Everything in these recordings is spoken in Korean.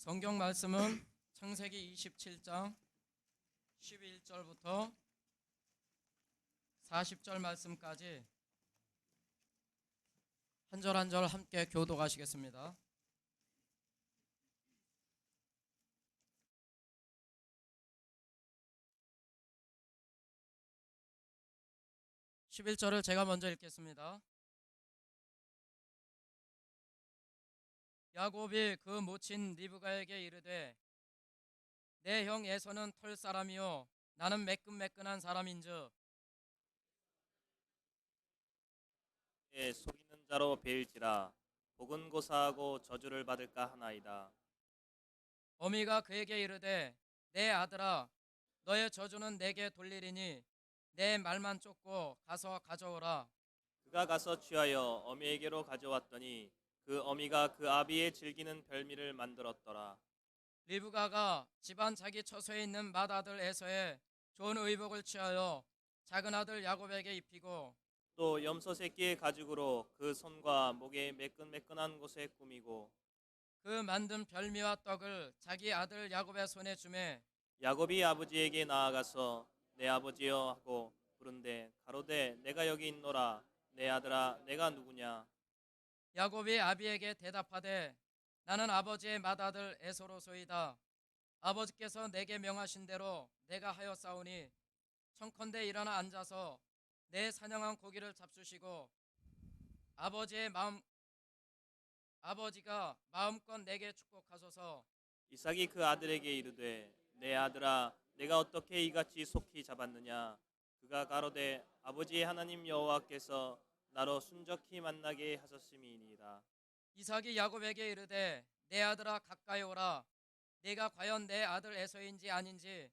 성경 말씀은 창세기 27장 11절부터 40절 말씀까지 한 절 한 절 함께 교독하시겠습니다. 11절을 제가 먼저 읽겠습니다. 야곱이 그 모친 리브가에게 이르되 내 형 에서는 털 사람이요 나는 매끈매끈한 사람인즉 속이는 자로 베일지라 복은 고사하고 저주를 받을까 하나이다. 어미가 그에게 이르되 내 아들아 너의 저주는 내게 돌리리니 내 말만 쫓고 가서 가져오라. 그가 가서 취하여 어미에게로 가져왔더니 그 어미가 그 아비의 즐기는 별미를 만들었더라. 리브가가 집안 자기 처소에 있는 맏아들 에서의 좋은 의복을 취하여 작은 아들 야곱에게 입히고 또 염소 새끼의 가죽으로 그 손과 목에 매끈매끈한 곳에 꾸미고 그 만든 별미와 떡을 자기 아들 야곱의 손에 주매 야곱이 아버지에게 나아가서 내 아버지여 하고 부른데 가로되 내가 여기 있노라. 내 아들아 내가 누구냐. 야곱이 아비에게 대답하되 나는 아버지의 맏아들 에서로소이다. 아버지께서 내게 명하신 대로 내가 하였사오니 청컨대 일어나 앉아서 내 사냥한 고기를 잡수시고 아버지가 마음껏 내게 축복하소서. 이삭이 그 아들에게 이르되 내 아들아 내가 어떻게 이같이 속히 잡았느냐. 그가 가로되 아버지의 하나님 여호와께서 나로 순적히 만나게 하셨음이니이다. 이삭이 야곱에게 이르되 내 아들아 가까이 오라. 네가 과연 내 아들 에서인지 아닌지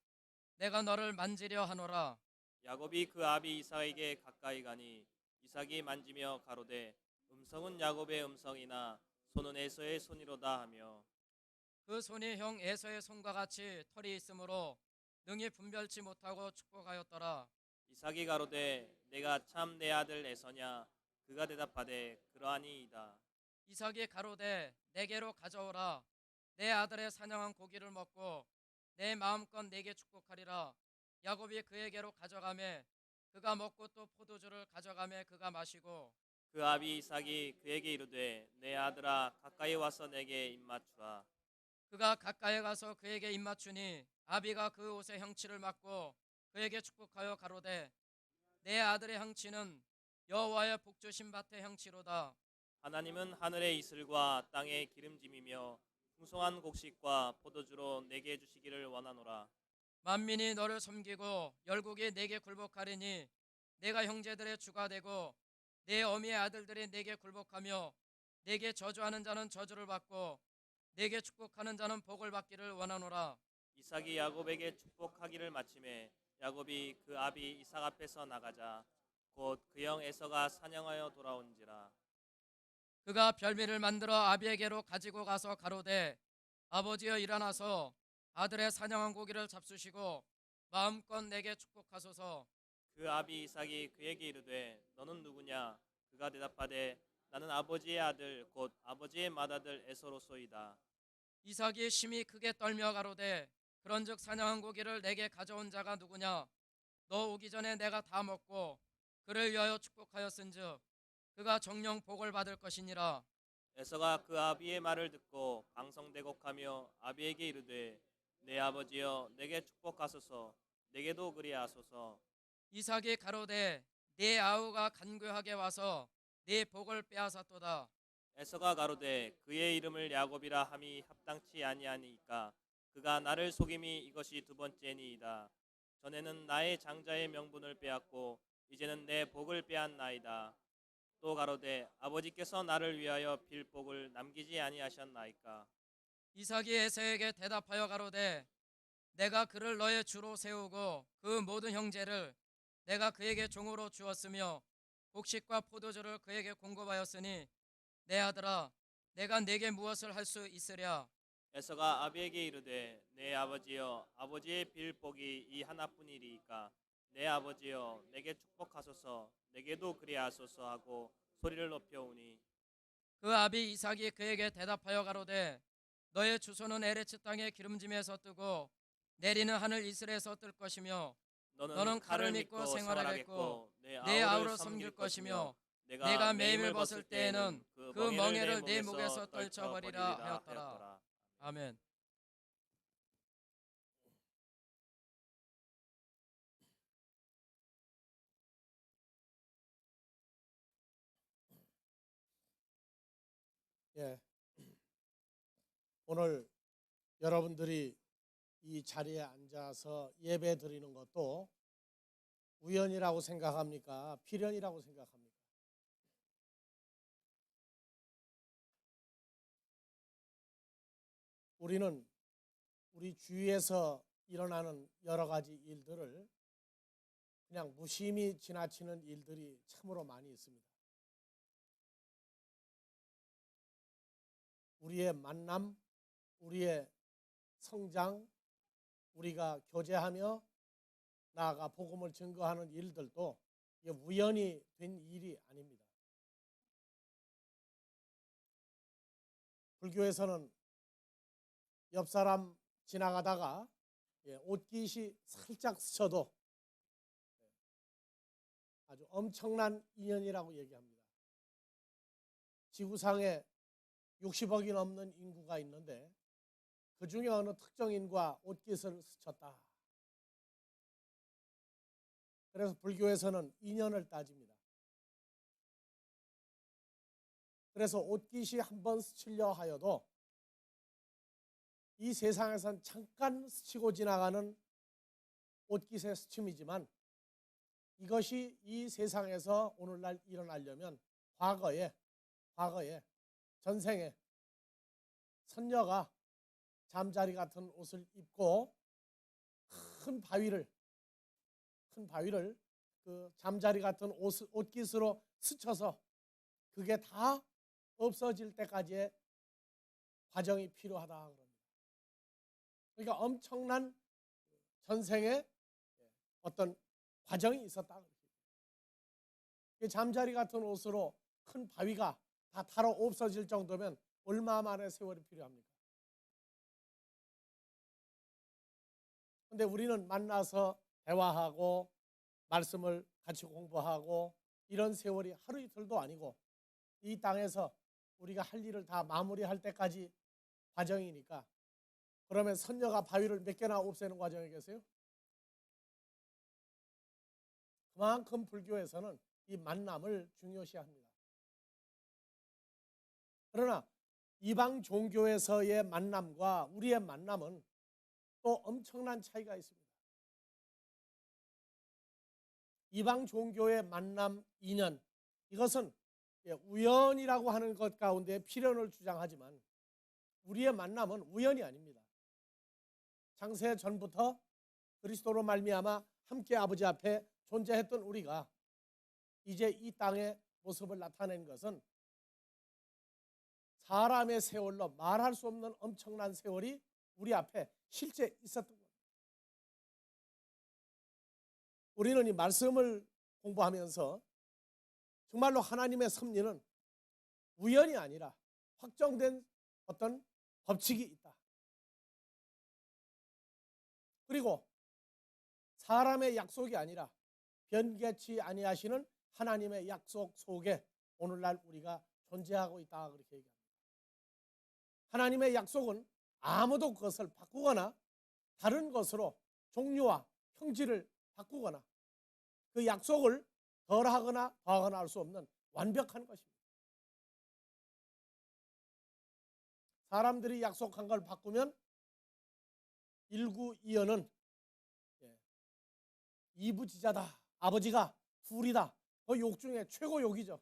내가 너를 만지려 하노라. 야곱이 그 아비 이삭에게 가까이 가니 이삭이 만지며 가로되 음성은 야곱의 음성이나 손은 에서의 손이로다 하며 그 손이 형 에서의 손과 같이 털이 있으므로 능히 분별치 못하고 축복하였더라. 이삭이 가로되 내가 참 내 아들 에서냐. 그가 대답하되 그러하니이다. 이삭이 가로되 내게로 가져오라. 내 아들의 사냥한 고기를 먹고 내 마음껏 내게 축복하리라. 야곱이 그에게로 가져가매 그가 먹고 또 포도주를 가져가매 그가 마시고 그 아비 이삭이 그에게 이르되 내 아들아 가까이 와서 내게 입맞추라. 그가 가까이 가서 그에게 입맞추니 아비가 그 옷에 형치를 맡고 그에게 축복하여 가로되 내 아들의 형치는 여호와의 복주신 밭의 형치로다. 하나님은 하늘의 이슬과 땅의 기름짐이며 풍성한 곡식과 포도주로 내게 주시기를 원하노라. 만민이 너를 섬기고 열국이 내게 굴복하리니 내가 형제들의 주가 되고 내 어미의 아들들이 내게 굴복하며 내게 저주하는 자는 저주를 받고 내게 축복하는 자는 복을 받기를 원하노라. 이삭이 야곱에게 축복하기를 마침에 야곱이 그 아비 이삭 앞에서 나가자 곧 그 형 에서가 사냥하여 돌아온지라. 그가 별미를 만들어 아비에게로 가지고 가서 가로되 아버지여 일어나서 아들의 사냥한 고기를 잡수시고 마음껏 내게 축복하소서. 그 아비 이삭이 그에게 이르되 너는 누구냐. 그가 대답하되 나는 아버지의 아들 곧 아버지의 맏아들 에서로소이다. 이삭이 심히 크게 떨며 가로되 그런즉 사냥한 고기를 내게 가져온 자가 누구냐. 너 오기 전에 내가 다 먹고 그를 위하여 축복하였은즉 그가 정령 복을 받을 것이니라. 에서가 그 아비의 말을 듣고 강성대곡하며 아비에게 이르되 내 아버지여 내게 축복하소서. 내게도 그리하소서. 이삭이 가로되 네 아우가 간교하게 와서 네 복을 빼앗았도다. 에서가 가로되 그의 이름을 야곱이라 함이 합당치 아니하니까 그가 나를 속임이 이것이 두 번째니이다. 전에는 나의 장자의 명분을 빼앗고 이제는 내 복을 빼앗나이다. 또 가로되 아버지께서 나를 위하여 빌 복을 남기지 아니하셨나이까. 이삭이 에서에게 대답하여 가로되 내가 그를 너의 주로 세우고 그 모든 형제를 내가 그에게 종으로 주었으며 곡식과 포도주를 그에게 공급하였으니 내 아들아 내가 네게 무엇을 할 수 있으랴. 에서가 아비에게 이르되 내 아버지여 아버지의 빌 복이 이 하나뿐이리이까 내 아버지여 내게 축복하소서. 내게도 그리하소서 하고 소리를 높여오니 그 아비 이삭이 그에게 대답하여 가로되 너의 주소는 에레츠 땅의 기름짐에서 뜨고 내리는 하늘 이스라엘에서 뜰 것이며 너는 칼을 믿고 생활하겠고 내 아우를 섬길 것이며 내가 매임을 벗을 때에는 그 멍에를 내 목에서 떨쳐버리라 하였더라. 아멘. 예, 오늘 여러분들이 이 자리에 앉아서 예배 드리는 것도 우연이라고 생각합니까? 필연이라고 생각합니까? 우리는 우리 주위에서 일어나는 여러 가지 일들을 그냥 무심히 지나치는 일들이 참으로 많이 있습니다. 우리의 만남, 우리의 성장, 우리가 교제하며 나아가 복음을 증거하는 일들도 이게 우연히 된 일이 아닙니다. 불교에서는 옆 사람 지나가다가 옷깃이 살짝 스쳐도 아주 엄청난 인연이라고 얘기합니다. 지구상에 60억이 넘는 인구가 있는데 그 중에 어느 특정인과 옷깃을 스쳤다. 그래서 불교에서는 인연을 따집니다. 그래서 옷깃이 한번 스치려 하여도 이 세상에선 잠깐 스치고 지나가는 옷깃의 스침이지만 이것이 이 세상에서 오늘날 일어나려면 과거에 전생에 선녀가 잠자리 같은 옷을 입고 큰 바위를 그 잠자리 같은 옷깃으로 스쳐서 그게 다 없어질 때까지의 과정이 필요하다 그럽니다. 그러니까 엄청난 전생에 어떤 과정이 있었다. 잠자리 같은 옷으로 큰 바위가 다 타러 없어질 정도면 얼마 만의 세월이 필요합니까? 근데 우리는 만나서 대화하고 말씀을 같이 공부하고 이런 세월이 하루 이틀도 아니고 이 땅에서 우리가 할 일을 다 마무리할 때까지 과정이니까 그러면 선녀가 바위를 몇 개나 없애는 과정이겠어요? 그만큼 불교에서는 이 만남을 중요시합니다. 그러나 이방 종교에서의 만남과 우리의 만남은 또 엄청난 차이가 있습니다. 이방 종교의 만남 인연, 이것은 우연이라고 하는 것 가운데 필연을 주장하지만 우리의 만남은 우연이 아닙니다. 창세 전부터 그리스도로 말미암아 함께 아버지 앞에 존재했던 우리가 이제 이 땅의 모습을 나타낸 것은 사람의 세월로 말할 수 없는 엄청난 세월이 우리 앞에 실제 있었던 겁니다. 우리는 이 말씀을 공부하면서 정말로 하나님의 섭리는 우연이 아니라 확정된 어떤 법칙이 있다. 그리고 사람의 약속이 아니라 변개치 아니하시는 하나님의 약속 속에 오늘날 우리가 존재하고 있다 그렇게 얘기합니다. 하나님의 약속은 아무도 그것을 바꾸거나 다른 것으로 종류와 형질을 바꾸거나 그 약속을 덜하거나 더하거나 할 수 없는 완벽한 것입니다. 사람들이 약속한 걸 바꾸면 일구이연은 이부지자다. 아버지가 둘이다. 그 욕 중에 최고 욕이죠.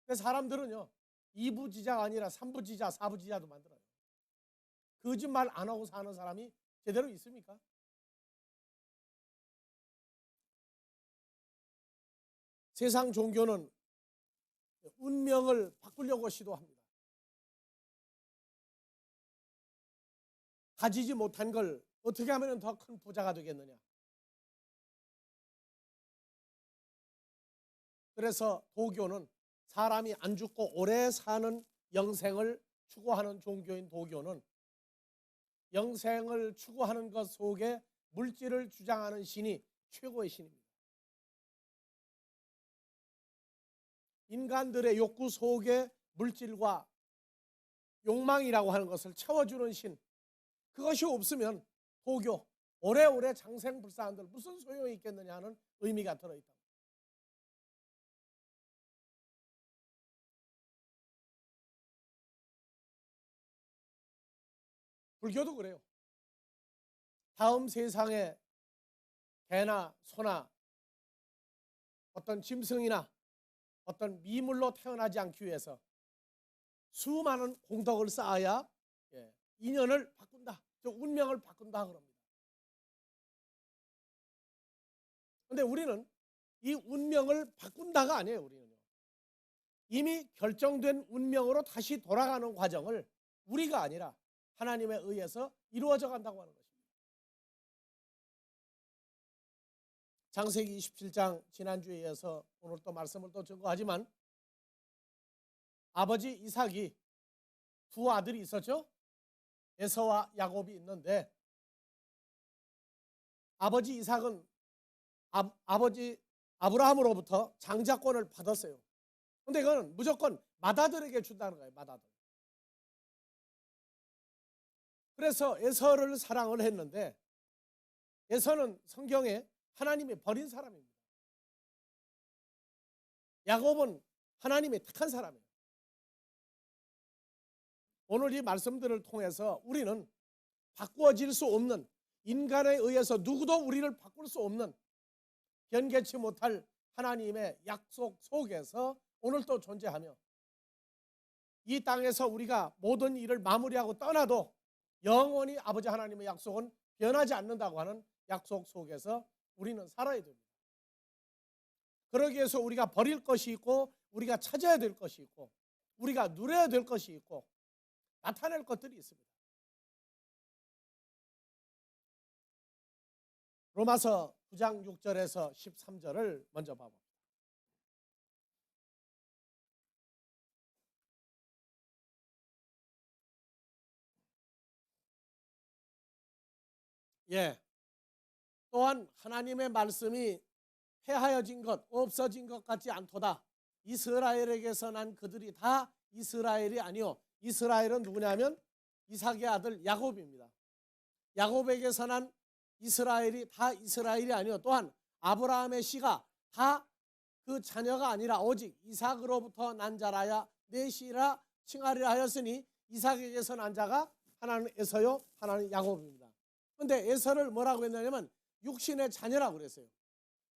근데 사람들은요 2부지자가 아니라 3부지자, 4부지자도 만들어요. 거짓말 안 하고 사는 사람이 제대로 있습니까? 세상 종교는 운명을 바꾸려고 시도합니다. 가지지 못한 걸 어떻게 하면 더 큰 부자가 되겠느냐. 그래서 도교는 사람이 안 죽고 오래 사는 영생을 추구하는 종교인 도교는 영생을 추구하는 것 속에 물질을 주장하는 신이 최고의 신입니다. 인간들의 욕구 속에 물질과 욕망이라고 하는 것을 채워주는 신, 그것이 없으면 도교, 오래오래 장생불사한들 무슨 소용이 있겠느냐 하는 의미가 들어있다. 불교도 그래요. 다음 세상에 개나 소나 어떤 짐승이나 어떤 미물로 태어나지 않기 위해서 수많은 공덕을 쌓아야 인연을 바꾼다, 운명을 바꾼다 그럽니다. 그런데 우리는 이 운명을 바꾼다가 아니에요. 우리는요, 이미 결정된 운명으로 다시 돌아가는 과정을 우리가 아니라 하나님에 의해서 이루어져 간다고 하는 것입니다. 창세기 27장 지난주에 이어서 오늘 또 말씀을 또 증거하지만, 아버지 이삭이 두 아들이 있었죠. 에서와 야곱이 있는데, 아버지 이삭은 아버지 아브라함으로부터 장자권을 받았어요. 그런데 이거는 무조건 맏아들에게 준다는 거예요. 맏아들. 그래서 에서를 사랑을 했는데, 에서는 성경에 하나님이 버린 사람입니다. 야곱은 하나님이 택한 사람이에요. 오늘 이 말씀들을 통해서 우리는 바꾸어질 수 없는, 인간에 의해서 누구도 우리를 바꿀 수 없는, 변개치 못할 하나님의 약속 속에서 오늘도 존재하며, 이 땅에서 우리가 모든 일을 마무리하고 떠나도 영원히 아버지 하나님의 약속은 변하지 않는다고 하는 약속 속에서 우리는 살아야 됩니다. 그러기 위해서 우리가 버릴 것이 있고, 우리가 찾아야 될 것이 있고, 우리가 누려야 될 것이 있고, 나타낼 것들이 있습니다. 로마서 9장 6절에서 13절을 먼저 봐봅니다. 또한 하나님의 말씀이 폐하여진 것, 없어진 것 같지 않도다. 이스라엘에게서 난 그들이 다 이스라엘이 아니요, 이스라엘은 누구냐면 이삭의 아들 야곱입니다. 야곱에게서 난 이스라엘이 다 이스라엘이 아니요, 또한 아브라함의 씨가 다 그 자녀가 아니라 오직 이삭으로부터 난 자라야 내 씨라 칭하리라 하였으니, 이삭에게서 난 자가 하나는 에서요, 하나는 야곱입니다. 그런데 에서를 뭐라고 했냐면 육신의 자녀라고 그랬어요.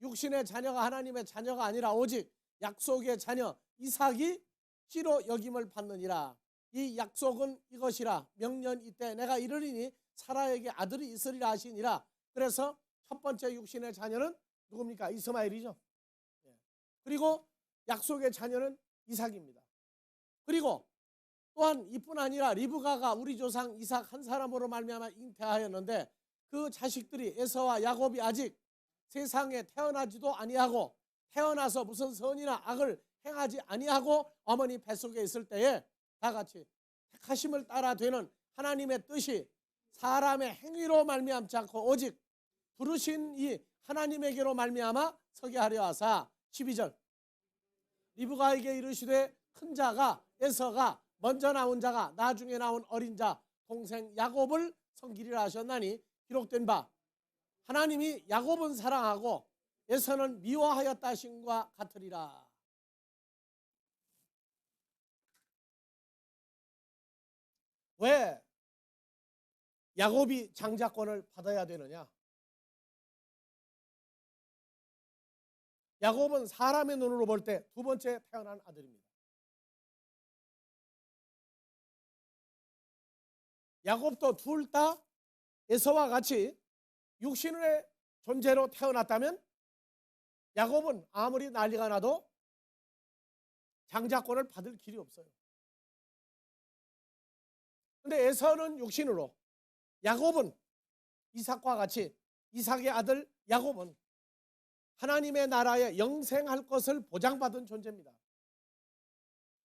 육신의 자녀가 하나님의 자녀가 아니라 오직 약속의 자녀 이삭이 씨로 여김을 받느니라. 이 약속은 이것이라, 명년 이때 내가 이르리니 사라에게 아들이 있으리라 하시니라. 그래서 첫 번째 육신의 자녀는 누굽니까? 이스마엘이죠. 그리고 약속의 자녀는 이삭입니다. 그리고 또한 이뿐 아니라 리브가가 우리 조상 이삭 한 사람으로 말미암아 잉태하였는데, 그 자식들이 에서와 야곱이 아직 세상에 태어나지도 아니하고, 태어나서 무슨 선이나 악을 행하지 아니하고 어머니 뱃속에 있을 때에 다 같이 택하심을 따라 되는 하나님의 뜻이 사람의 행위로 말미암지 않고 오직 부르신 이 하나님에게로 말미암아 서게 하려 하사, 12절 리브가에게 이르시되 큰 자가 에서가 먼저 나온 자가 나중에 나온 어린 자 동생 야곱을 섬기리라 하셨나니, 기록된 바 하나님이 야곱은 사랑하고 에서는 미워하였다 하심과 같으리라. 왜 야곱이 장자권을 받아야 되느냐? 야곱은 사람의 눈으로 볼 때 두 번째 태어난 아들입니다. 야곱도 둘 다 에서와 같이 육신의 존재로 태어났다면 야곱은 아무리 난리가 나도 장자권을 받을 길이 없어요. 그런데 에서는 육신으로, 야곱은 이삭과 같이, 이삭의 아들 야곱은 하나님의 나라에 영생할 것을 보장받은 존재입니다.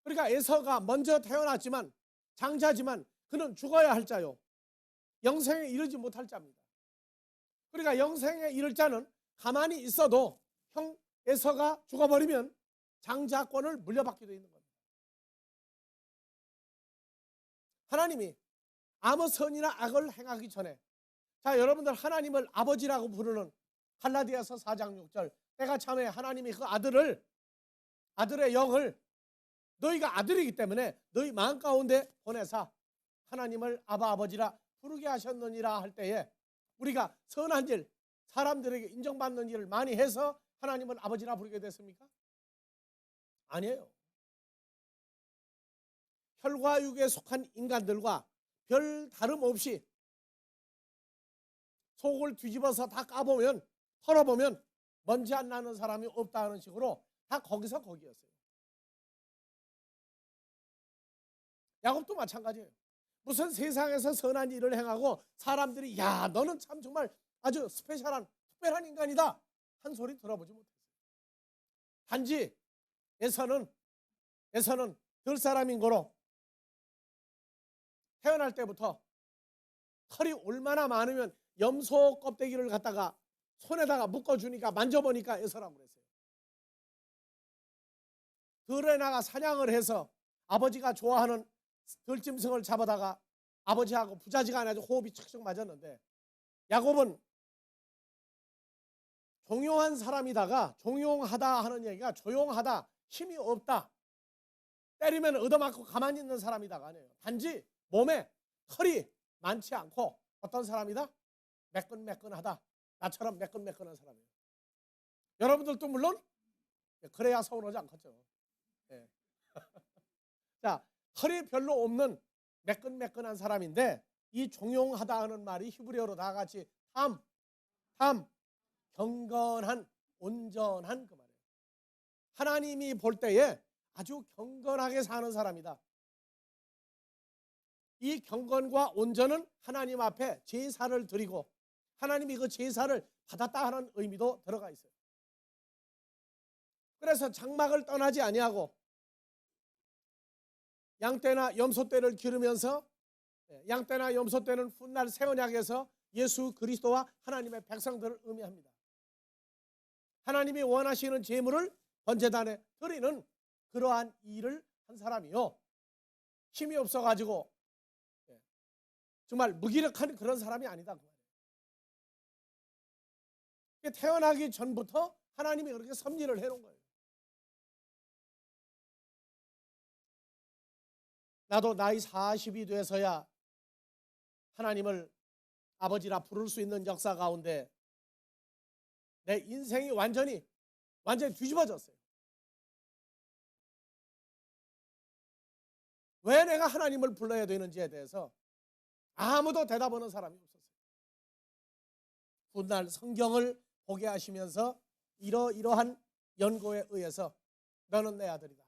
그러니까 에서가 먼저 태어났지만 장자지만 그는 죽어야 할 자요 영생에 이르지 못할 자입니다. 그러니까 영생에 이를 자는 가만히 있어도 형 에서가 죽어버리면 장자권을 물려받게 되어 있는 겁니다. 하나님이 아무 선이나 악을 행하기 전에, 자, 여러분들 하나님을 아버지라고 부르는 갈라디아서 4장 6절, 때가 참에 하나님이 그 아들의 영을 너희가 아들이기 때문에 너희 마음 가운데 보내사 하나님을 아바 아버지라 부르게 하셨느니라 할 때에 우리가 선한 일, 사람들에게 인정받는 일을 많이 해서 하나님을 아버지라 부르게 됐습니까? 아니에요. 혈과 육에 속한 인간들과 별 다름없이 속을 뒤집어서 다 까보면, 털어보면 먼지 안 나는 사람이 없다는 식으로 다 거기서 거기였어요. 야곱도 마찬가지예요. 무슨 세상에서 선한 일을 행하고 사람들이 야 너는 참 정말 아주 스페셜한 특별한 인간이다 한 소리 들어보지 못했어요. 단지 에서는 들 사람인 거로 태어날 때부터 털이 얼마나 많으면 염소 껍데기를 갖다가 손에다가 묶어주니까 만져보니까 에서라고 그랬어요. 들에 나가 사냥을 해서 아버지가 좋아하는 들짐승을 잡아다가 아버지하고 부자지간에 아주 호흡이 척척 맞았는데, 야곱은 종용한 사람이다가, 종용하다 하는 얘기가 조용하다, 힘이 없다, 때리면 얻어맞고 가만히 있는 사람이다가 아니에요. 단지 몸에 털이 많지 않고 어떤 사람이다? 매끈매끈하다. 나처럼 매끈매끈한 사람이에요. 여러분들도 물론 그래야 서운하지 않겠죠. 네. 자, 털이 별로 없는 매끈매끈한 사람인데, 이 종용하다 하는 말이 히브리어로 다 같이 경건한, 온전한 그 말이에요. 하나님이 볼 때에 아주 경건하게 사는 사람이다. 이 경건과 온전은 하나님 앞에 제사를 드리고 하나님이 그 제사를 받았다 하는 의미도 들어가 있어요. 그래서 장막을 떠나지 아니하고 양떼나 염소떼를 기르면서, 양떼나 염소떼는 훗날 새 언약에서 예수 그리스도와 하나님의 백성들을 의미합니다. 하나님이 원하시는 제물을 번제단에 드리는 그러한 일을 한 사람이요, 힘이 없어가지고 정말 무기력한 그런 사람이 아니다. 태어나기 전부터 하나님이 그렇게 섭리를 해놓은 거예요. 나도 나이 40이 돼서야 하나님을 아버지라 부를 수 있는 역사 가운데 내 인생이 완전히 뒤집어졌어요. 왜 내가 하나님을 불러야 되는지에 대해서 아무도 대답하는 사람이 없었어요. 훗날 성경을 보게 하시면서 이러한 연고에 의해서 너는 내 아들이다,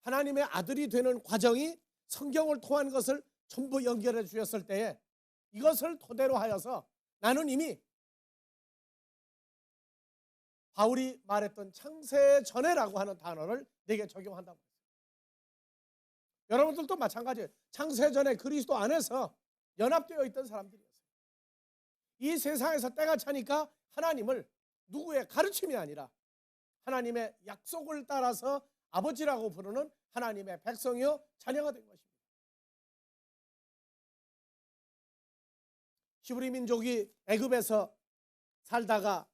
하나님의 아들이 되는 과정이 성경을 통한 것을 전부 연결해 주셨을 때에 이것을 토대로 하여서 나는 이미 바울이 말했던 창세 전에라고 하는 단어를 내게 적용한다고 했어요. 여러분들도 마찬가지예요. 창세 전에 그리스도 안에서 연합되어 있던 사람들이었어요. 이 세상에서 때가 차니까 하나님을 누구의 가르침이 아니라 하나님의 약속을 따라서 아버지라고 부르는 하나님의 백성이요 자녀가 된 것입니다. 히브리 민족이 애굽에서 살다가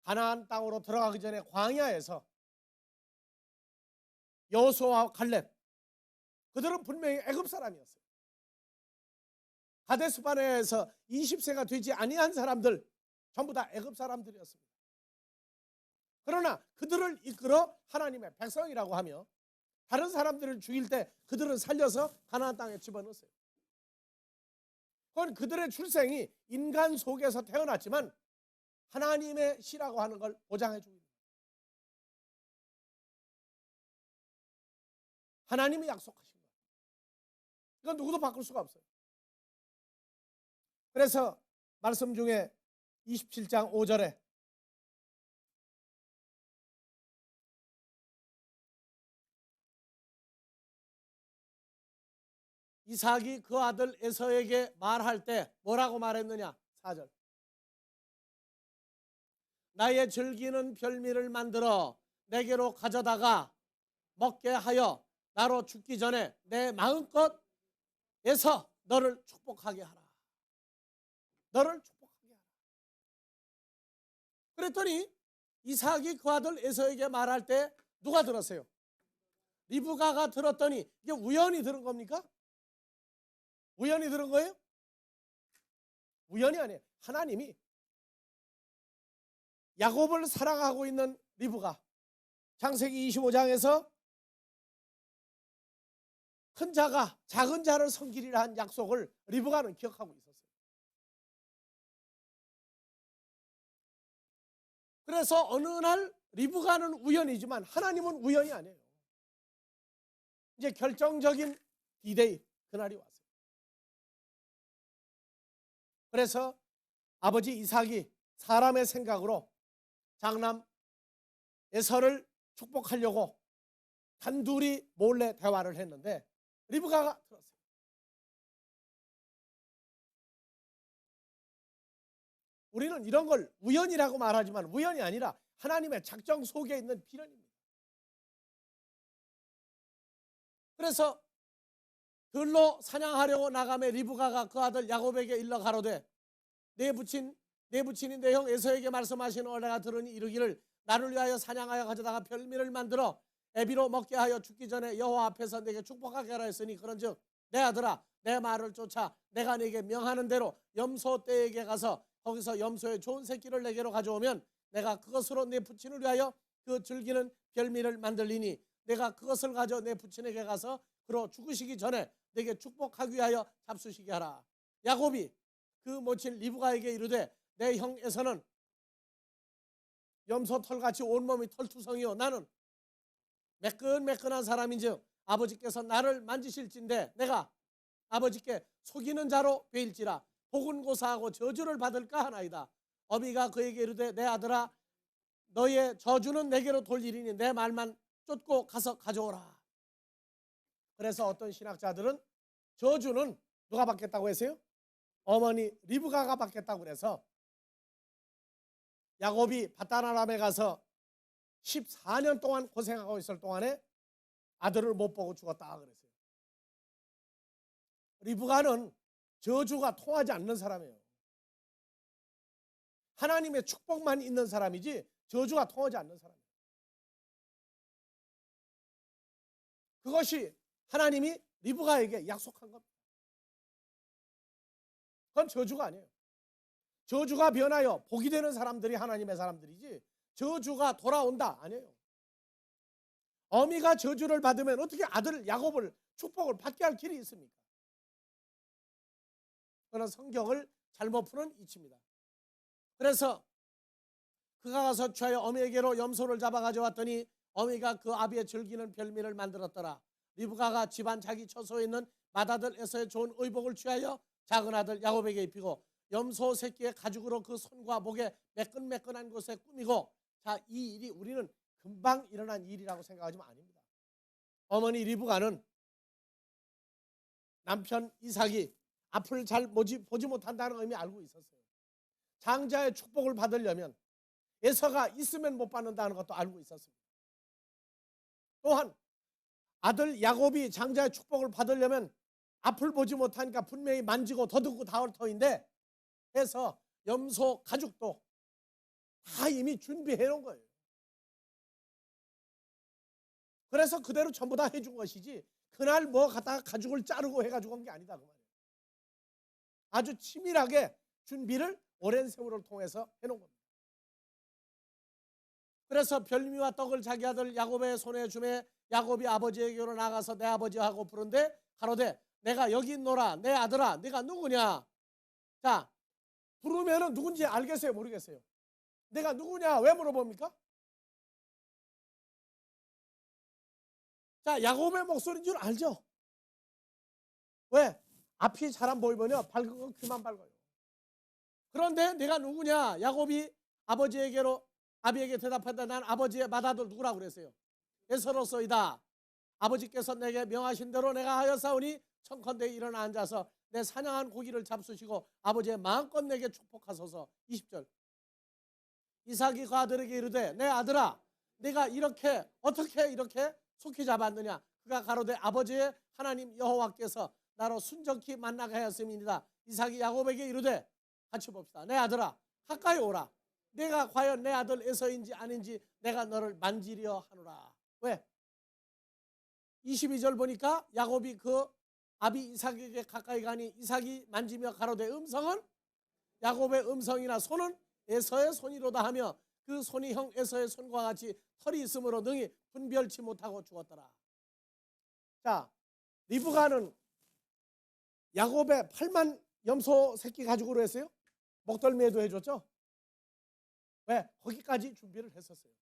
가나안 땅으로 들어가기 전에 광야에서 여호수아와 갈렙, 그들은 분명히 애굽 사람이었어요. 가데스 바네아에서 20세가 되지 아니한 사람들 전부 다 애굽 사람들이었습니다. 그러나 그들을 이끌어 하나님의 백성이라고 하며 다른 사람들을 죽일 때 그들은 살려서 가나안 땅에 집어넣었어요. 그건 그들의 출생이 인간 속에서 태어났지만 하나님의 씨라고 하는 걸 보장해 줍니다. 하나님이 약속하신 거예요. 이건 누구도 바꿀 수가 없어요. 그래서 말씀 중에 27장 5절에 이삭이 그 아들 에서에게 말할 때 뭐라고 말했느냐? 4절. 나의 즐기는 별미를 만들어 내게로 가져다가 먹게 하여 나로 죽기 전에 내 마음껏 에서 너를 축복하게 하라. 너를 축복하게 하라. 그랬더니 이삭이 그 아들 에서에게 말할 때 누가 들었어요? 리브가가 들었더니 이게 우연히 들은 겁니까? 우연히 들은 거예요? 우연이 아니에요. 하나님이 야곱을 사랑하고 있는 리브가 창세기 25장에서 큰 자가 작은 자를 섬기리라 한 약속을 리브가는 기억하고 있었어요. 그래서 어느 날 리브가는 우연이지만 하나님은 우연이 아니에요. 이제 결정적인 디데이, 그날이 왔어요. 그래서 아버지 이삭이 사람의 생각으로 장남 에서를 축복하려고 단둘이 몰래 대화를 했는데 리브가가 들었어요. 우리는 이런 걸 우연이라고 말하지만 우연이 아니라 하나님의 작정 속에 있는 필연입니다. 그래서 들로 사냥하려고 나가매 리브가가 그 아들 야곱에게 일러 가로되 내 부친인 내 형 에서에게 말씀하시는 내가 들으니 이르기를 나를 위하여 사냥하여 가져다가 별미를 만들어 애비로 먹게 하여 죽기 전에 여호와 앞에서 내게 축복하게 하라 했으니 그런즉 내 아들아 내 말을 쫓아 내가 네게 명하는 대로 염소 떼에게 가서 거기서 염소의 좋은 새끼를 내게로 가져오면 내가 그것으로 내 부친을 위하여 그 즐기는 별미를 만들리니 내가 그것을 가져 내 부친에게 가서 그로 죽으시기 전에 내게 축복하기 위하여 잡수시게 하라. 야곱이 그 모친 리브가에게 이르되 내 형 에서는 염소 털같이 온몸이 털투성이요 나는 매끈매끈한 사람인즉 아버지께서 나를 만지실진데 내가 아버지께 속이는 자로 되일지라 복은고사하고 저주를 받을까 하나이다. 어미가 그에게 이르되 내 아들아 너의 저주는 내게로 돌리리니 내 말만 쫓고 가서 가져오라. 그래서 어떤 신학자들은 저주는 누가 받겠다고 했어요? 어머니 리브가가 받겠다고 그래서 야곱이 밧단아람에 가서 14년 동안 고생하고 있을 동안에 아들을 못 보고 죽었다 그랬어요. 리브가는 저주가 통하지 않는 사람이에요. 하나님의 축복만 있는 사람이지 저주가 통하지 않는 사람이에요. 그것이 하나님이 리브가에게 약속한 겁니다. 그건 저주가 아니에요. 저주가 변하여 복이 되는 사람들이 하나님의 사람들이지 저주가 돌아온다 아니에요. 어미가 저주를 받으면 어떻게 아들 야곱을 축복을 받게 할 길이 있습니까? 그런 성경을 잘못 푸는 이치입니다. 그래서 그가 가서 취하여 어미에게로 염소를 잡아 가져왔더니 어미가 그 아비의 즐기는 별미를 만들었더라. 리브가가 집안 자기 처소에 있는 맏아들에서의 좋은 의복을 취하여 작은 아들 야곱에게 입히고 염소 새끼의 가죽으로 그 손과 목에 매끈매끈한 곳에 꾸미고 자, 이 일이 우리는 금방 일어난 일이라고 생각하지만 아닙니다. 어머니 리브가는 남편 이삭이 앞을 잘 보지 못한다는 의미 알고 있었어요. 장자의 축복을 받으려면 에서가 있으면 못 받는다는 것도 알고 있었습니다. 또한 아들 야곱이 장자의 축복을 받으려면 앞을 보지 못하니까 분명히 만지고 더듬고 다올 터인데 해서 염소 가죽도 다 이미 준비해 놓은 거예요. 그래서 그대로 전부 다 해준 것이지 그날 뭐 갖다가 가죽을 자르고 해가지고 한 게 아니다 그 말이에요. 아주 치밀하게 준비를 오랜 세월을 통해서 해놓은 겁니다. 그래서 별미와 떡을 자기 아들 야곱의 손에 주매 야곱이 아버지에게로 나가서 내 아버지하고 부른데 가로되 내가 여기 있노라. 내 아들아 네가 누구냐. 자, 부르면은 누군지 알겠어요 모르겠어요? 내가 누구냐 왜 물어봅니까? 자, 야곱의 목소리인 줄 알죠? 왜? 앞이 잘 안 보이면요 밝은 건 귀만 밝아요. 그런데 내가 누구냐? 야곱이 아비에게 대답한다. 난 아버지의 맏아들 누구라고 그랬어요? 에서로서이다. 아버지께서 내게 명하신 대로 내가 하였사오니 청컨대 일어나 앉아서 내 사냥한 고기를 잡수시고 아버지의 마음껏 내게 축복하소서. 20절. 이삭이 그 아들에게 이르되 내 아들아 내가 이렇게 어떻게 이렇게 속히 잡았느냐. 그가 가로되 아버지의 하나님 여호와께서 나로 순적히 만나게 하였음이니이다. 이삭이 야곱에게 이르되 같이 봅시다. 내 아들아 가까이 오라. 내가 과연 내 아들 에서인지 아닌지 내가 너를 만지려 하노라. 왜? 22절 보니까 야곱이 그 아비 이삭에게 가까이 가니 이삭이 만지며 가로되 음성은 야곱의 음성이나 손은 에서의 손이로다 하며 그 손이 형 에서의 손과 같이 털이 있으므로 능히 분별치 못하고 죽었더라. 자, 리브가는 야곱의 8만 염소 새끼 가지고 했어요. 목덜미에도 해줬죠. 왜? 거기까지 준비를 했었어요.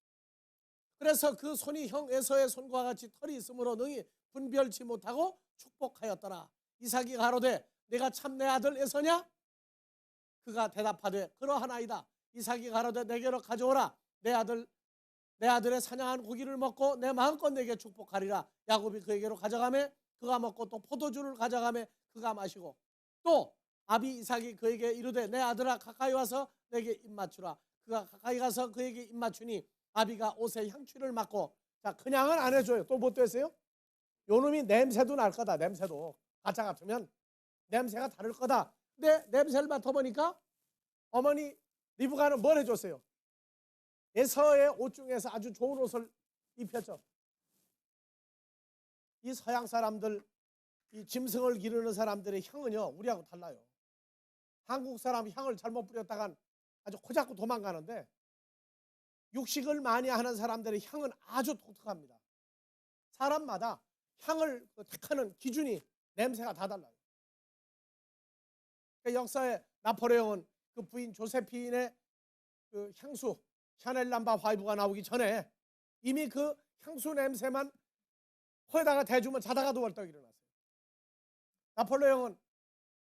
그래서 그 손이 형 에서의 손과 같이 털이 있으므로 능히 분별치 못하고 축복하였더라. 이삭이 가로되 내가 참 내 아들 에서냐? 그가 대답하되 그러하나이다. 이삭이 가로되 내게로 가져오라. 내 아들의 사냥한 고기를 먹고 내 마음껏 내게 축복하리라. 야곱이 그에게로 가져가매 그가 먹고 또 포도주를 가져가매 그가 마시고 또 아비 이삭이 그에게 이르되 내 아들아 가까이 와서 내게 입 맞추라. 그가 가까이 가서 그에게 입 맞추니 아비가 옷에 향취를 맡고 자 그냥은 안 해줘요. 또 뭐 또 했어요? 요놈이 냄새도 날 거다. 냄새도 가짜 같으면 냄새가 다를 거다. 근데 냄새를 맡아보니까 어머니 리브가는 뭘 해줬어요? 에서의 옷 중에서 아주 좋은 옷을 입혔죠. 이 서양 사람들, 이 짐승을 기르는 사람들의 향은요 우리하고 달라요. 한국 사람 향을 잘못 뿌렸다간 아주 코잡고 도망가는데 육식을 많이 하는 사람들의 향은 아주 독특합니다. 사람마다 향을 택하는 기준이 냄새가 다 달라요. 그러니까 역사에 나폴레옹은 그 부인 조세핀의 그 향수 샤넬 남바 화이브가 나오기 전에 이미 그 향수 냄새만 코에다가 대주면 자다가도 벌떡 일어났어요. 나폴레옹은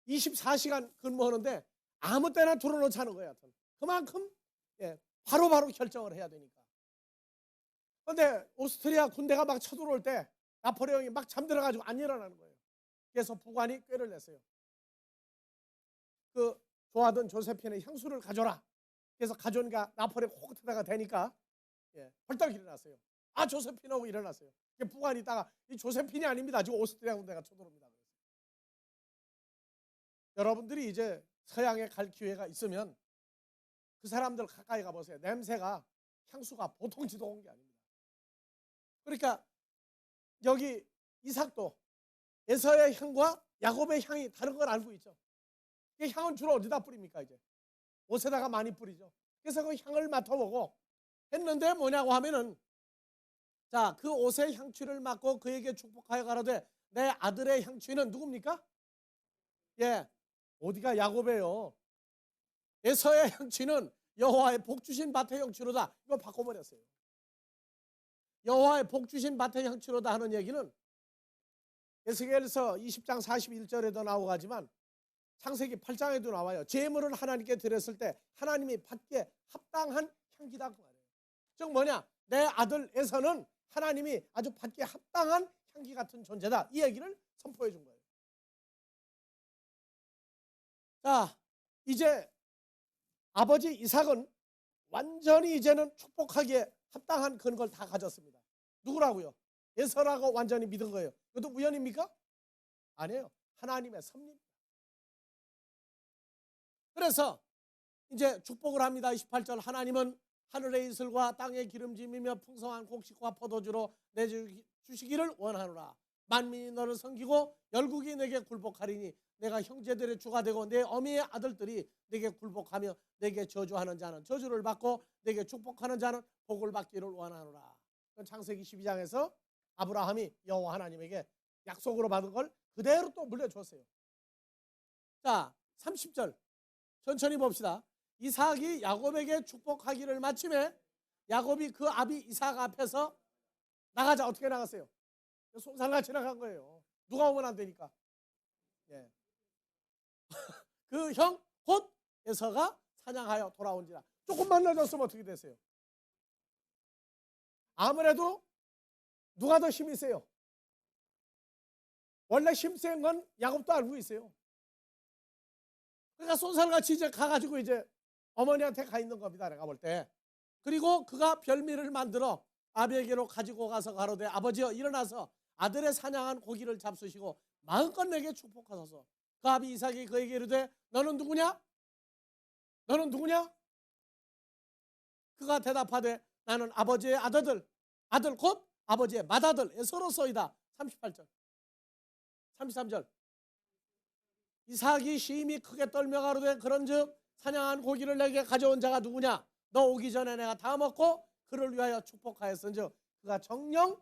24시간 근무하는데 아무 때나 들어놓지 않은 거예요. 그만큼 바로바로 결정을 해야 되니까. 그런데 오스트리아 군대가 막 쳐들어올 때 나폴레옹이 막 잠들어가지고 안 일어나는 거예요. 그래서 부관이 꾀를 냈어요. 그 좋아하던 조세핀의 향수를 가져라. 그래서 가져오니까 나폴레옹 코트다가 대니까 벌떡 일어났어요. 아 조세핀하고 일어났어요. 부관이 있다가 이 조세핀이 아닙니다. 지금 오스트리아 군대가 쳐들어옵니다. 여러분들이 이제 서양에 갈 기회가 있으면 그 사람들 가까이 가보세요. 냄새가 향수가 보통지도 온 게 아닙니다. 그러니까 여기 이삭도 에서의 향과 야곱의 향이 다른 걸 알고 있죠. 그 향은 주로 어디다 뿌립니까? 이제 옷에다가 많이 뿌리죠. 그래서 그 향을 맡아보고 했는데 뭐냐고 하면은 자, 그 옷의 향취를 맡고 그에게 축복하여 가로되 내 아들의 향취는 누굽니까? 어디가 야곱이에요. 에서의 향취는 여호와의 복 주신 밭의 향취로다. 이거 바꿔버렸어요. 여호와의 복 주신 밭의 향취로다 하는 얘기는 에스겔서 20장 41절에도 나오고 하지만 창세기 8장에도 나와요. 제물을 하나님께 드렸을 때 하나님이 받기에 합당한 향기다 그 말이에요. 즉 뭐냐? 내 아들 에서는 하나님이 아주 받기에 합당한 향기 같은 존재다. 이 얘기를 선포해 준 거예요. 자, 이제 아버지 이삭은 완전히 이제는 축복하기에 합당한 그런 걸 다 가졌습니다. 누구라고요? 에서라고 완전히 믿은 거예요. 이것도 우연입니까? 아니에요. 하나님의 섭리입니다. 그래서 이제 축복을 합니다. 28절 하나님은 하늘의 이슬과 땅의 기름짐이며 풍성한 곡식과 포도주로 내주시기를 원하노라. 만민이 너를 섬기고 열국이 내게 굴복하리니 내가 형제들의 주가 되고 내 어미의 아들들이 내게 굴복하며 내게 저주하는 자는 저주를 받고 내게 축복하는 자는 복을 받기를 원하노라. 창세기 12장에서 아브라함이 여호와 하나님에게 약속으로 받은 걸 그대로 또 물려줬어요. 자, 30절 천천히 봅시다. 이삭이 야곱에게 축복하기를 마침에 야곱이 그 아비 이삭 앞에서 나가자. 어떻게 나갔어요? 손살같이 나간 거예요. 누가 오면 안 되니까. 그 형 곧 에서가 사냥하여 돌아온지라. 조금만 늦었으면 어떻게 됐어요? 아무래도 누가 더 힘이 세요? 원래 힘센 건 야곱도 알고 있어요. 그러니까 쏜살같이 이제 가가지고 이제 어머니한테 가 있는 겁니다. 내가 볼 때. 그리고 그가 별미를 만들어 아비에게로 가지고 가서 가로되 아버지여 일어나서 아들의 사냥한 고기를 잡수시고 마음껏 내게 축복하소서. 그 아비 이삭이 그에게 이르되 너는 누구냐? 너는 누구냐? 그가 대답하되 나는 아버지의 아들 곧 아버지의 맏아들 에서로소이다. 38절 33절 이삭이 심히 크게 떨며 가로되 그런즉 사냥한 고기를 내게 가져온 자가 누구냐? 너 오기 전에 내가 다 먹고 그를 위하여 축복하였은즉 그가 정녕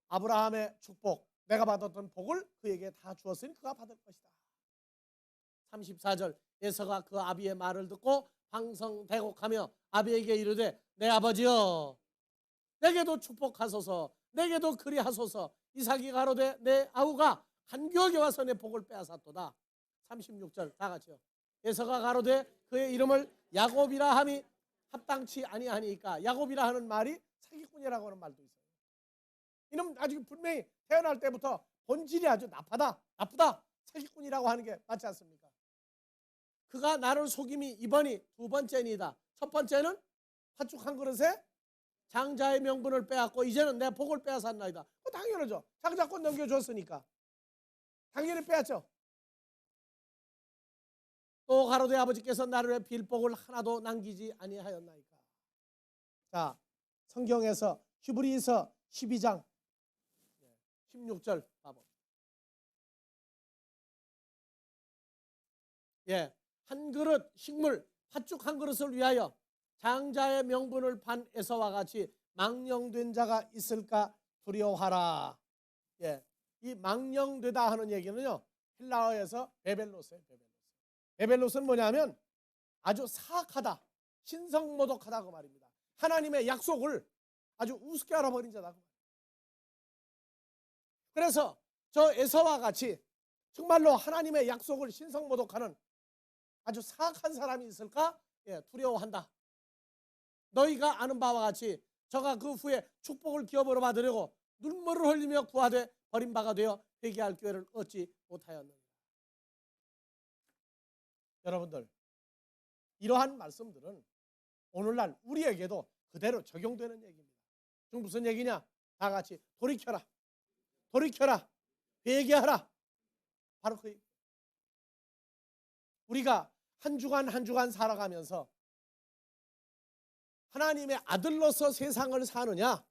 아브라함의 축복 내가 받았던 복을 그에게 다 주었으니 그가 받을 것이다. 34절 에서가 그 아비의 말을 듣고 방성대곡하며 아비에게 이르되 내 아버지여 내게도 축복하소서 내게도 그리하소서. 이삭이 가로되 내 아우가 간교하게 와서 내 복을 빼앗았도다. 36절 다 같이요. 에서가 가로되 그의 이름을 야곱이라 함이 합당치 아니하니까. 야곱이라 하는 말이 사기꾼이라고 하는 말도 있어요. 이놈 아주 분명히 태어날 때부터 본질이 아주 나쁘다 사기꾼이라고 하는 게 맞지 않습니까? 그가 나를 속임이 이번이 두 번째니다. 첫 번째는 팥죽 한 그릇에 장자의 명분을 빼앗고 이제는 내 복을 빼앗았나이다. 당연하죠. 장자권 넘겨줬으니까 당연히 빼앗죠. 또 가로되 아버지께서 나를 위해 빌복을 하나도 남기지 아니하였나이까. 자, 성경에서 히브리서 12장 16절 봐봐. 예, 한 그릇 식물 팥죽 한 그릇을 위하여 장자의 명분을 판 에서와 같이 망령된 자가 있을까 두려워하라. 예, 이 망령되다 하는 얘기는요 헬라어에서 베벨로스예요. 베벨로스는 뭐냐면 아주 사악하다, 신성모독하다 그 말입니다. 하나님의 약속을 아주 우습게 알아버린 자다 그 말입니다. 그래서 저 에서와 같이 정말로 하나님의 약속을 신성모독하는 아주 사악한 사람이 있을까? 예, 두려워한다. 너희가 아는 바와 같이 저가 그 후에 축복을 기업으로 받으려고 눈물을 흘리며 구하되 버린 바가 되어 회개할 기회를 얻지 못하였느니라. 여러분들, 이러한 말씀들은 오늘날 우리에게도 그대로 적용되는 얘기입니다. 지금 무슨 얘기냐? 다 같이 돌이켜라, 회개하라. 바로 그 얘기. 우리가 한 주간 한 주간 살아가면서 하나님의 아들로서 세상을 사느냐,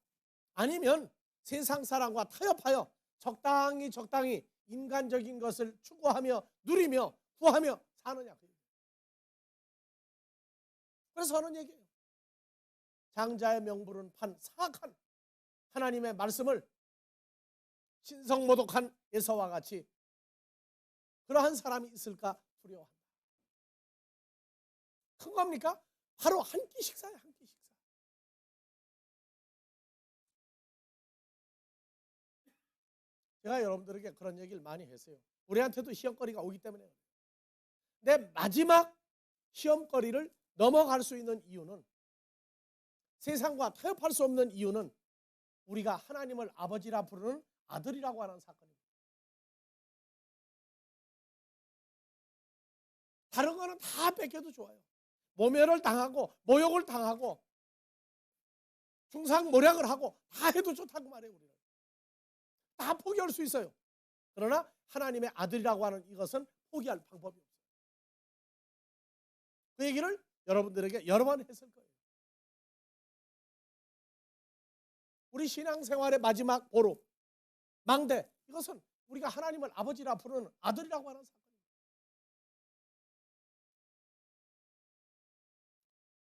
아니면 세상 사람과 타협하여 적당히 인간적인 것을 추구하며 누리며 구하며 사느냐. 그래서 하는 얘기예요. 장자의 명분은 판 사악한 하나님의 말씀을 신성모독한 에서와 같이 그러한 사람이 있을까 두려워한다. 큰 겁니까? 바로 한 끼 식사예요. 한 끼 식사. 제가 여러분들에게 그런 얘기를 많이 했어요. 우리한테도 시험거리가 오기 때문에. 내 마지막 시험거리를 넘어갈 수 있는 이유는, 세상과 타협할 수 없는 이유는 우리가 하나님을 아버지라 부르는 아들이라고 하는 사건입니다. 다른 거는 다 뺏겨도 좋아요. 모멸을 당하고 모욕을 당하고 중상모략을 하고 다 해도 좋다고 말해요. 우리는 다 포기할 수 있어요. 그러나 하나님의 아들이라고 하는 이것은 포기할 방법이 없어요. 그 얘기를 여러분들에게 여러 번 했을 거예요. 우리 신앙생활의 마지막 보루, 망대, 이것은 우리가 하나님을 아버지라 부르는 아들이라고 하는 사건입니다.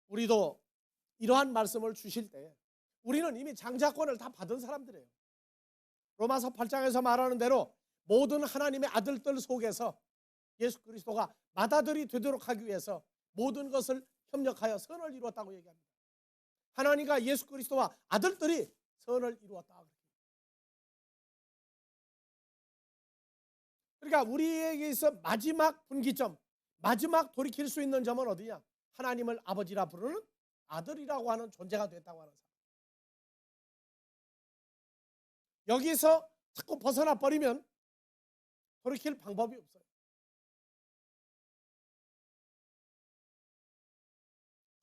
우리도 이러한 말씀을 주실 때 우리는 이미 장자권을 다 받은 사람들이에요. 로마서 8장에서 말하는 대로 모든 하나님의 아들들 속에서 예수 그리스도가 맏아들이 되도록 하기 위해서 모든 것을 협력하여 선을 이루었다고 얘기합니다. 하나님과 예수 그리스도와 아들들이 선을 이루었다. 그러니까 우리에게 있어 마지막 분기점, 마지막 돌이킬 수 있는 점은 어디냐? 하나님을 아버지라 부르는 아들이라고 하는 존재가 됐다고 하는 사람. 여기서 자꾸 벗어나 버리면 돌이킬 방법이 없어요.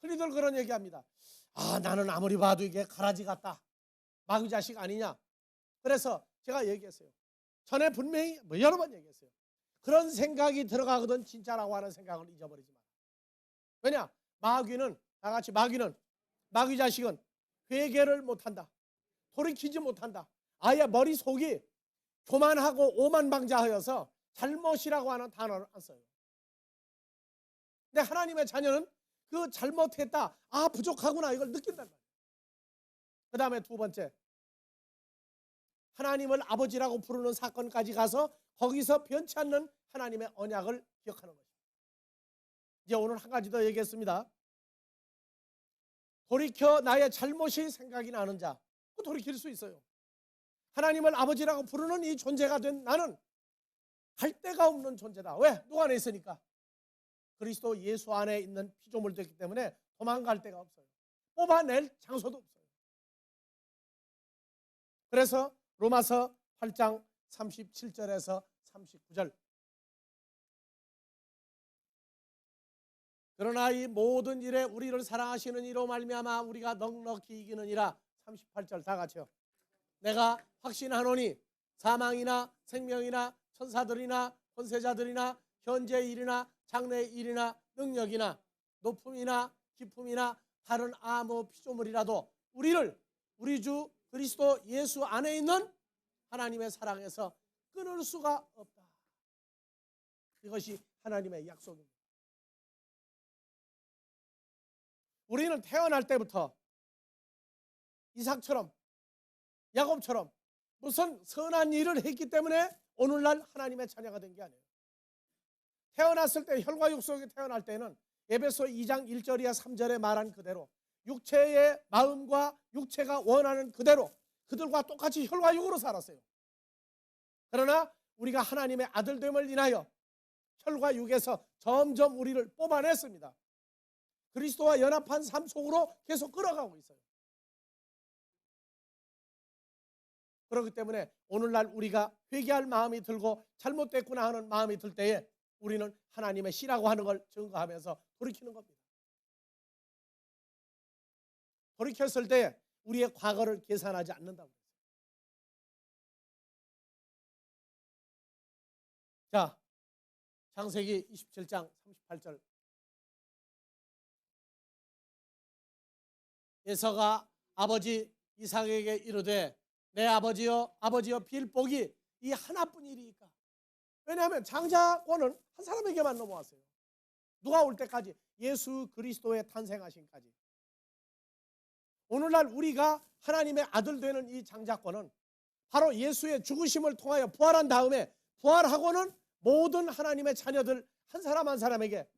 흔히들 그런 얘기합니다. 아, 나는 아무리 봐도 이게 가라지 같다. 마귀 자식 아니냐. 그래서 제가 얘기했어요. 전에 분명히 여러 번 얘기했어요. 그런 생각이 들어가거든 진짜라고 하는 생각을 잊어버리지 마라. 왜냐? 마귀는 나같이 마귀 자식은 회개를 못한다. 돌이키지 못한다. 아예 머릿속이 교만하고 오만방자하여서 잘못이라고 하는 단어를 안 써요. 근데 하나님의 자녀는 그 잘못했다, 아 부족하구나 이걸 느낀단 말이에요. 그 다음에 두 번째, 하나님을 아버지라고 부르는 사건까지 가서 거기서 변치 않는 하나님의 언약을 기억하는 것입니다. 이제 오늘 한 가지 더 얘기했습니다. 돌이켜 나의 잘못이 생각이 나는 자, 그 돌이킬 수 있어요. 하나님을 아버지라고 부르는 이 존재가 된 나는 갈 데가 없는 존재다. 왜? 누구 안에 있으니까. 그리스도 예수 안에 있는 피조물이 됐기 때문에 도망갈 데가 없어요. 뽑아낼 장소도 없어요. 그래서 로마서 8장 37절에서 39절, 그러나 이 모든 일에 우리를 사랑하시는 이로 말미암아 우리가 넉넉히 이기느니라. 38절 다 같이요. 내가 확신하노니 사망이나 생명이나 천사들이나 권세자들이나 현재 일이나 장래 일이나 능력이나 높음이나 깊음이나 다른 아무 피조물이라도 우리를 우리 주 그리스도 예수 안에 있는 하나님의 사랑에서 끊을 수가 없다. 이것이 하나님의 약속입니다. 우리는 태어날 때부터 이삭처럼 야곱처럼 무슨 선한 일을 했기 때문에 오늘날 하나님의 자녀가 된 게 아니에요. 태어났을 때 혈과 육 속에 태어날 때는 에베소 2장 1절이야 3절에 말한 그대로 육체의 마음과 육체가 원하는 그대로 그들과 똑같이 혈과 육으로 살았어요. 그러나 우리가 하나님의 아들됨을 인하여 혈과 육에서 점점 우리를 뽑아냈습니다. 그리스도와 연합한 삶 속으로 계속 끌어가고 있어요. 그렇기 때문에 오늘날 우리가 회개할 마음이 들고 잘못됐구나 하는 마음이 들 때에 우리는 하나님의 씨라고 하는 걸 증거하면서 돌이키는 겁니다. 돌이켰을 때 우리의 과거를 계산하지 않는다고 했어요. 자, 창세기 27장 38절. 에서가 아버지 이삭에게 이르되 내 아버지여 빌복이 이 하나뿐이리이까. 왜냐하면 장자권은 한 사람에게만 넘어왔어요. 누가 올 때까지? 예수 그리스도의 탄생하심까지. 오늘날 우리가 하나님의 아들 되는 이 장자권은 바로 예수의 죽으심을 통하여 부활한 다음에 부활하고는 모든 하나님의 자녀들 한 사람 한 사람에게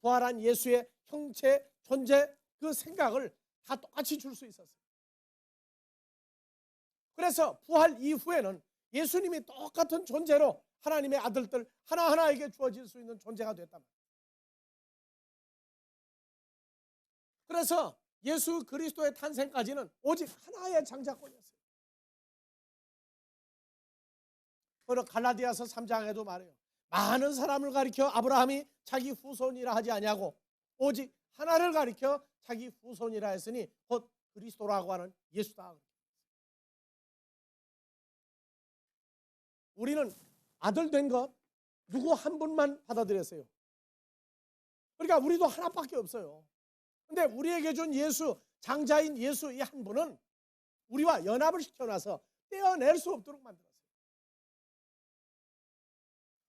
부활한 예수의 형체, 존재, 그 생각을 다 똑같이 줄 수 있었어요. 그래서 부활 이후에는 예수님이 똑같은 존재로 하나님의 아들들 하나하나에게 주어질 수 있는 존재가 됐단 말이에요. 그래서 예수 그리스도의 탄생까지는 오직 하나의 장자권이었어요. 그리고 갈라디아서 3장에도 말해요. 많은 사람을 가리켜 아브라함이 자기 후손이라 하지 아니하고 오직 하나를 가리켜 자기 후손이라 했으니 곧 그리스도라고 하는 예수다. 우리는 아들 된 것 누구 한 분만 받아들였어요. 그러니까 우리도 하나밖에 없어요. 근데 우리에게 준 예수, 장자인 예수 이 한 분은 우리와 연합을 시켜놔서 떼어낼 수 없도록 만들었어요.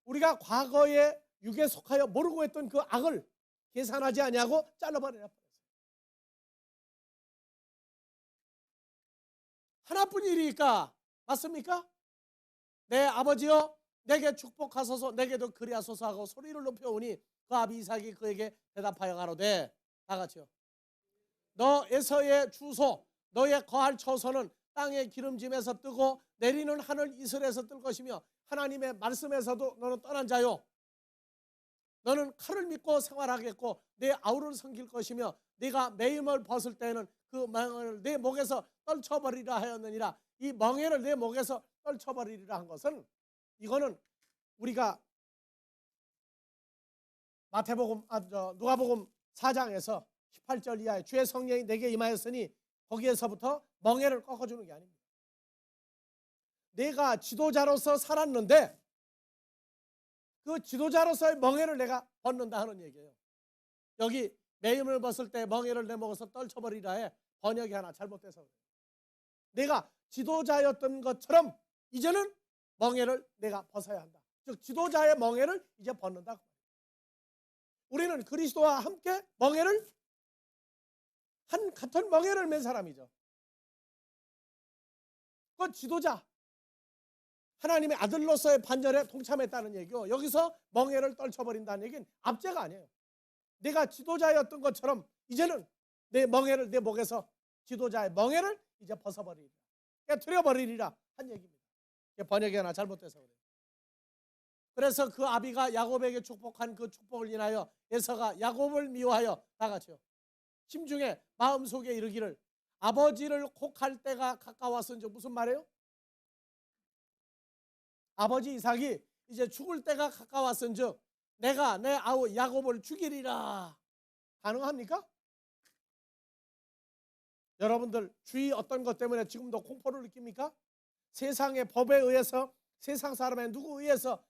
우리가 과거에 육에 속하여 모르고 했던 그 악을 계산하지 아니하고 잘라버렸어요. 하나뿐이니까 맞습니까? 내 아버지여 내게 축복하소서 내게도 그리하소서 하고 소리를 높여오니 그 아비 이삭이 그에게 대답하여 가로되 다 같이요. 너 에서의 주소 너의 거할 처소는 땅의 기름짐에서 뜨고 내리는 하늘 이슬에서 뜰 것이며 하나님의 말씀에서도 너는 떠난 자요. 너는 칼을 믿고 생활하겠고 내 아우를 섬길 것이며 네가 매임을 벗을 때에는 그 멍에를 내 목에서 떨쳐버리라 하였느니라. 이 멍에를 내 목에서 떨쳐버리리라 한 것은, 이거는 우리가 누가복음 4장에서 18절 이하에 주의 성령이 내게 임하였으니 거기에서부터 멍에를 꺾어주는 게 아닙니다. 내가 지도자로서 살았는데 그 지도자로서의 멍에를 내가 벗는다 하는 얘기예요. 여기 매임을 벗을 때 멍에를 내먹어서 떨쳐버리라에 번역이 하나 잘못돼서 그래요. 내가 지도자였던 것처럼 이제는 멍에를 내가 벗어야 한다. 즉 지도자의 멍에를 이제 벗는다. 우리는 그리스도와 함께 같은 멍에를 맨 사람이죠. 그 지도자, 하나님의 아들로서의 반절에 동참했다는 얘기요. 여기서 멍에를 떨쳐버린다는 얘기는 압제가 아니에요. 내가 지도자였던 것처럼 이제는 내 멍에를, 내 목에서 지도자의 멍에를 이제 벗어버리리라, 깨트려버리리라 한 얘기입니다. 번역이 하나 잘못돼서 그래요. 그래서 그 아비가 야곱에게 축복한 그 축복을 인하여 에서가 야곱을 미워하여 다 같이요, 심중에 마음속에 이르기를 아버지를 혹할 때가 가까웠은즉, 무슨 말이에요? 아버지 이삭이 이제 죽을 때가 가까웠은즉 내가 내 아우 야곱을 죽이리라. 가능합니까? 여러분들 주위 어떤 것 때문에 지금도 공포를 느낍니까? 세상의 법에 의해서, 세상 사람의 누구에 의해서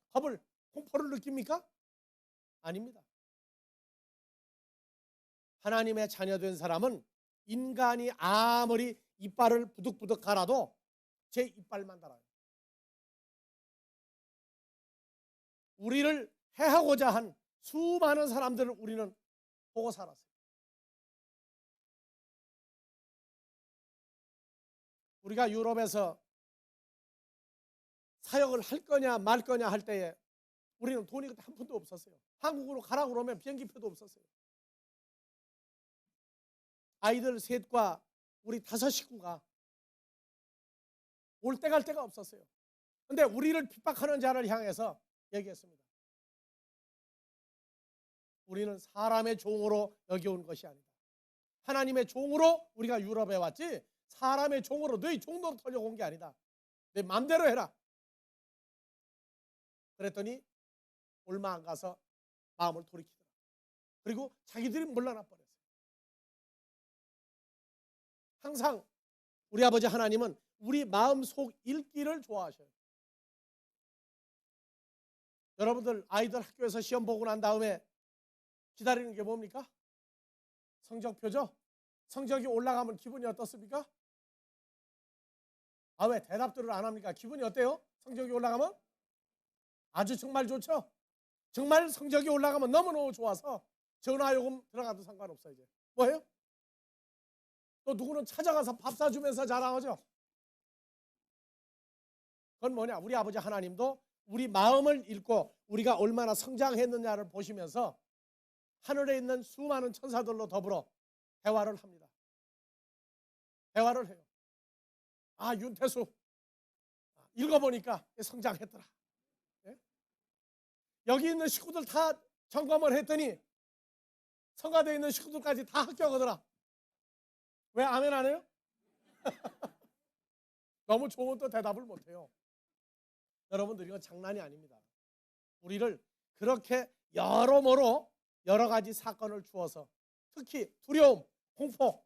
공포를 느낍니까? 아닙니다. 하나님의 자녀된 사람은 인간이 아무리 이빨을 부득부득 갈아도 제 이빨만 달아요. 우리를 해하고자 한 수많은 사람들을 우리는 보고 살았어요. 우리가 유럽에서 사역을 할 거냐 말 거냐 할 때에 우리는 돈이 그때 한 푼도 없었어요. 한국으로 가라고 그러면 비행기표도 없었어요. 아이들 셋과 우리 5 식구가 올 때 갈 데가 없었어요. 근데 우리를 핍박하는 자를 향해서 얘기했습니다. 우리는 사람의 종으로 여겨온 것이 아니다. 하나님의 종으로 우리가 유럽에 왔지 사람의 종으로, 너희 종로로 털려온 게 아니다. 내 마음대로 해라. 그랬더니 얼마 안 가서 마음을 돌이키더라. 그리고 자기들이 물러나 버렸어요. 항상 우리 아버지 하나님은 우리 마음속 읽기를 좋아하셔요. 여러분들 아이들 학교에서 시험 보고 난 다음에 기다리는 게 뭡니까? 성적표죠? 성적이 올라가면 기분이 어떻습니까? 아, 왜 대답들을 안 합니까? 기분이 어때요? 성적이 올라가면? 아주 정말 좋죠? 정말 성적이 올라가면 너무너무 좋아서 전화요금 들어가도 상관없어요. 이제 뭐예요? 또 누구는 찾아가서 밥 사주면서 자랑하죠. 그건 뭐냐? 우리 아버지 하나님도 우리 마음을 읽고 우리가 얼마나 성장했느냐를 보시면서 하늘에 있는 수많은 천사들로 더불어 대화를 합니다. 대화를 해요. 아, 윤태수 읽어보니까 성장했더라. 예? 여기 있는 식구들 다 점검을 했더니 성가대에 있는 식구들까지 다 합격하더라. 왜 아멘 안 해요? 너무 좋은 또 대답을 못해요. 여러분들 이건 장난이 아닙니다. 우리를 그렇게 여러모로 여러 가지 사건을 주어서 특히 두려움, 공포,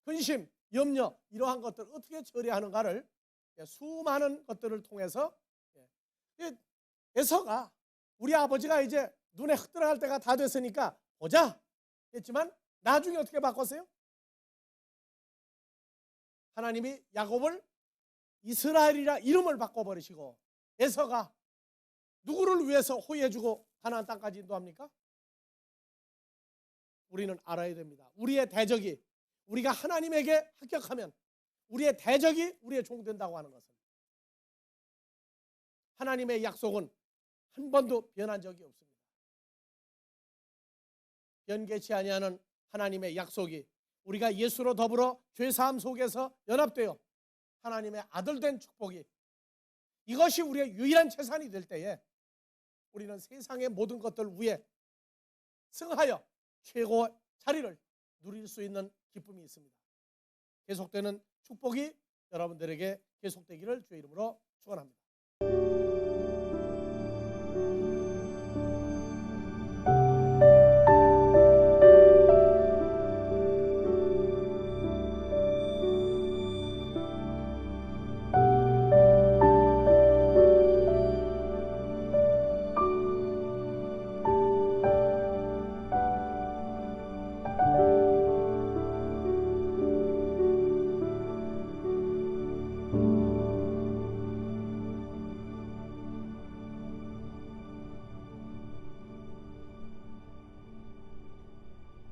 근심, 염려 이러한 것들을 어떻게 처리하는가를 수많은 것들을 통해서 에서가 우리 아버지가 이제 눈에 흙 들어갈 때가 다 됐으니까 보자 했지만 나중에 어떻게 바꿨어요? 하나님이 야곱을 이스라엘이라 이름을 바꿔버리시고 에서가 누구를 위해서 호의해주고 가나안 땅까지 인도합니까? 우리는 알아야 됩니다. 우리의 대적이, 우리가 하나님에게 합격하면 우리의 대적이 우리의 종 된다고 하는 것은 하나님의 약속은 한 번도 변한 적이 없습니다. 변개치 아니하는 하나님의 약속이 우리가 예수로 더불어 죄사함 속에서 연합되어 하나님의 아들 된 축복이, 이것이 우리의 유일한 재산이 될 때에 우리는 세상의 모든 것들 위에 승하여 최고의 자리를 누릴 수 있는 기쁨이 있습니다. 계속되는 축복이 여러분들에게 계속되기를 주의 이름으로 축원합니다.